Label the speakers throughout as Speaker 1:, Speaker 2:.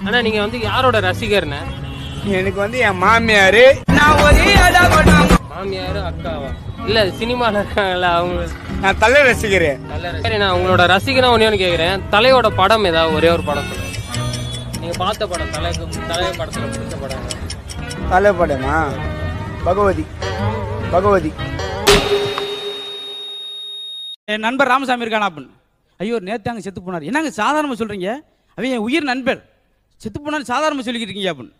Speaker 1: ஆனா நீங்க வந்து யாரோட ரசிகர்னு?
Speaker 2: எனக்கு வந்து என் மாமியாரு.
Speaker 1: மாமியாரு அக்காவா? இல்ல சினிமால இருக்காங்கல்ல அவங்க.
Speaker 2: நான் தலை ரசிக்கிறேன்.
Speaker 1: சரி, நான் உங்களோட ரசிகனா ஒன்னு கேக்குறேன். தலையோட படம் ஏதாவது ஒரே ஒரு படம் சொல்லுங்க. நீங்க பார்த்த படம், தலை படத்துல பிடிச்ச படம்.
Speaker 2: தலை படமா? பகவதி.
Speaker 3: என் நண்பர் ராமசாமி இருக்கானா அப்படின்னு. ஐயோ நேத்தாங்க செத்து போனார். என்னங்க சாதாரணமாக சொல்றீங்க? அவன் என் உயிர் நண்பர் செத்து போனார் சாதாரணமாக சொல்லிக்கிட்டு இருக்கீங்க அப்படின்னு.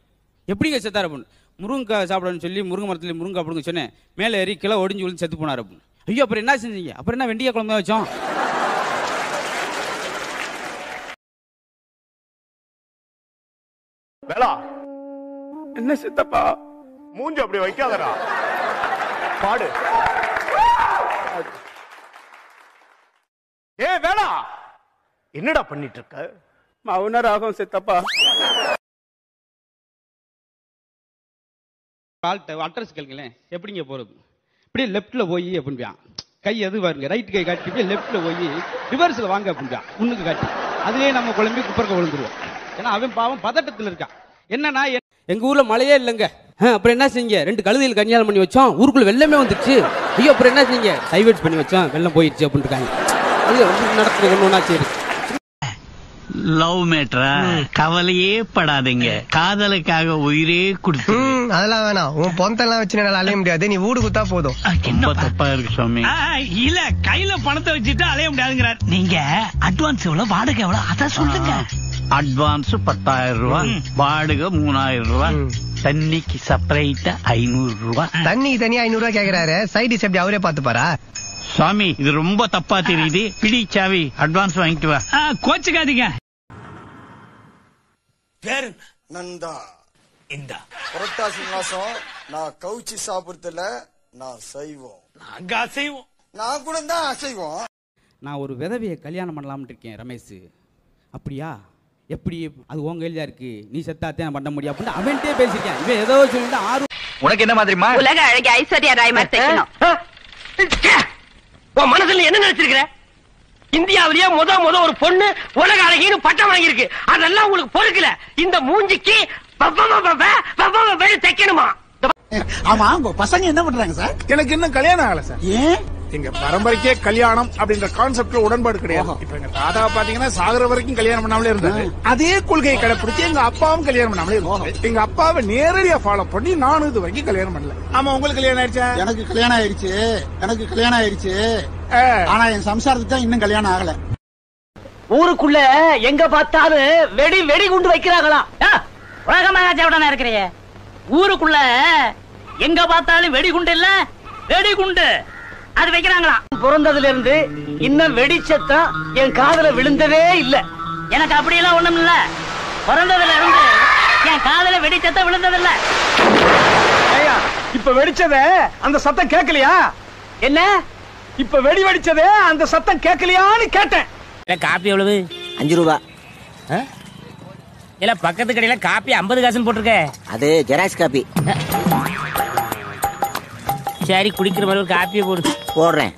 Speaker 3: எப்படிங்க செத்தார் அப்படின்னு. முருங்கைக்காய் சாப்பிடணும்னு சொல்லி முருங்கை மரத்தில் முருங்கை அப்படிங்க சொன்னேன். மேலே ஏறி கிலோ ஒடிஞ்சு விழுந்து செத்து போனார் அப்படின்னு. ஐயோ அப்புறம் என்ன செஞ்சீங்க? அப்புறம் என்ன வெண்டிக்காய் குழம்பு வச்சோம்.
Speaker 4: வேளா
Speaker 2: என்ன சித்தப்பா
Speaker 4: மூஞ்சி அப்படி வைக்காதடா, பாடு. ஏ வேளா, என்னடா பண்ணிட்டு இருக்க?
Speaker 2: மௌன ராகம் சித்தப்பா.
Speaker 3: அட்ரஸ் கேளுங்களேன். எப்படிங்க போறது? இப்படியே லெப்ட்ல போய் அப்படின்பான். கை எது பாருங்க, ரைட் கை காட்டி போய் லெப்ட்ல போய் ரிவர்ஸ்ல வாங்க அப்படின்பான். முன்னுக்கு காட்டி அதுலயே நம்ம குழம்பி குப்பருக்கு விழுந்துருவோம். ஏன்னா அவன் பாவம் பதட்டத்தில் இருக்கான். என்னன்னா எங்க ஊர்ல மழையே இல்லைங்க. அப்புறம் என்ன செஞ்சீங்க? 2 கழுதையில் கல்யாணம் பண்ணி வச்சோம், ஊருக்குள்ள வெள்ளமே வந்துச்சு. ஐயோ அப்புறம் என்ன செஞ்சீங்க? டைவர்ட்ஸ் பண்ணி வச்சோம், வெள்ளம் போயிடுச்சு அப்படின்னு இருக்காங்க. அது நடக்குது ஒண்ணு சரி.
Speaker 5: லவ் மேட்டரா? கவலையே படாதீங்க, காதலுக்காக உயிரே கொடுத்து.
Speaker 6: அதெல்லாம் வேணாம், உன் பொந்தெல்லாம் வச்சு என்னால அலைய முடியாது, நீ வீடு குத்தா போதும்.
Speaker 5: ரொம்ப தப்பா இருக்கு சுவாமி.
Speaker 7: இல்ல கையில பணத்தை வச்சுட்டு அலைய முடியாதுங்கிறார். நீங்க அட்வான்ஸ் எவ்வளவு, வாடகை எவ்வளவு, அத சொல்லுங்க.
Speaker 5: அட்வான்ஸ் 10,000 ரூபாய், வாடகை 3,000 ரூபாய், தண்ணிக்கு செப்பரேட்டா 500 ரூபாய்.
Speaker 6: தண்ணிக்கு தனியா 500 ரூபாய் கேக்குறாரு, சைடிஸ் எப்படி அவரே பாத்துப்பாரா?
Speaker 5: சுவாமி இது ரொம்ப தப்பா தெரியுது. பிடி சாவி, அட்வான்ஸ் வாங்கிட்டு வா.
Speaker 7: கோச்சுக்காதீங்க.
Speaker 8: பேரு நந்தா. இந்த புரட்டாசி மாசம் நான் கவுச்சி சாப்பிடுறதுல நான் செய்வோம்.
Speaker 7: நாங்க அசைவோம்.
Speaker 8: நான் கூட தான் அசைவோம்.
Speaker 3: நான் ஒரு விதவையை கல்யாணம் பண்ணலாம்னு இருக்கேன் ரமேஷ். அப்படியா? எப்படி? அது உங்க கையில இருக்கு, நீ செத்தாத்தே பண்ண முடியும் அப்படின்னு அவன்கிட்டே பேசிருக்கேன். இவன் ஏதோ சொல்லிட்டு
Speaker 9: உனக்கு என்ன மாதிரிமா?
Speaker 10: உலக அழகி ஐஸ்வர்யா ராய் மாதிரி தைக்கணும்.
Speaker 7: உன் மனசுல என்ன நினைச்சிருக்கிற? இந்தியாவிலேயே முத ஒரு பொண்ணு உலக அழகின்னு பட்டம் வாங்கியிருக்கு. அதெல்லாம் உங்களுக்கு பொறுக்கல. இந்த மூஞ்சிக்கு தைக்கணுமா?
Speaker 8: ஆமா, உங்க பசங்க என்ன பண்றாங்க சார்?
Speaker 4: எனக்கு இன்னும் கல்யாணம் ஆகல சார்.
Speaker 8: ஏன்?
Speaker 4: எங்க பரம்பரைக்கே கல்யாணம் அப்படின்ற கான்செப்ட்ல உடன்பாடு கிடையாது. இப்ப எங்க தாத்தா பாத்தீங்கன்னா சாகர வரைக்கும் கல்யாணம் பண்ணாமலே இருந்தாரு. அதே கொள்கையை கடைபிடிச்சு எங்க அப்பாவும் கல்யாணம் பண்ணாமலே இருந்தாரு. எங்க அப்பாவை நேரடியா ஃபாலோ பண்ணி நானும் இது வரைக்கும் கல்யாணம் பண்ணல. ஆமா, உங்களுக்கு கல்யாணம் ஆயிடுச்சா?
Speaker 8: எனக்கு கல்யாணம் ஆயிடுச்சு. ஆனா என் சம்சாரத்துக்கு தான் இன்னும் கல்யாணம் ஆகல.
Speaker 7: ஊருக்குள்ள எங்க பார்த்தாலும் வெடி குண்டு வைக்கிறாங்களா? உலகமாக இருக்கிறீங்க. ஊருக்குள்ள எங்க பார்த்தாலும் வெடிகுண்டு இல்ல, வெடிகுண்டு அது வைக்கிறாங்களாம். பிறந்ததுல இருந்து இன்னும் வெடிச்சத்தம் என் காதுல விழுந்ததே இல்ல. எனக்கு அப்படியெல்லாம் ஒண்ணும் இல்ல. பிறந்ததுல இருந்து என் காதுல வெடிச்சத்தம் விழுந்ததில்ல.
Speaker 4: இப்ப வெடிச்சதே அந்த சத்தம் கேட்கலையா?
Speaker 7: என்ன
Speaker 4: இப்ப வெடிச்சதே அந்த சத்தம் கேட்கலையான்னு கேட்டேன்.
Speaker 7: காப்பி எவ்வளவு?
Speaker 11: 5 ரூபா.
Speaker 7: இல்ல பக்கத்து கடையில காப்பி 50 காசுன்னு போட்டிருக்க.
Speaker 11: அது ஜெராக்ஸ் காப்பி.
Speaker 7: சரி, குடிக்கிற மாதிரி ஒரு காப்பியை போடுறேன்.
Speaker 11: போடுறேன்.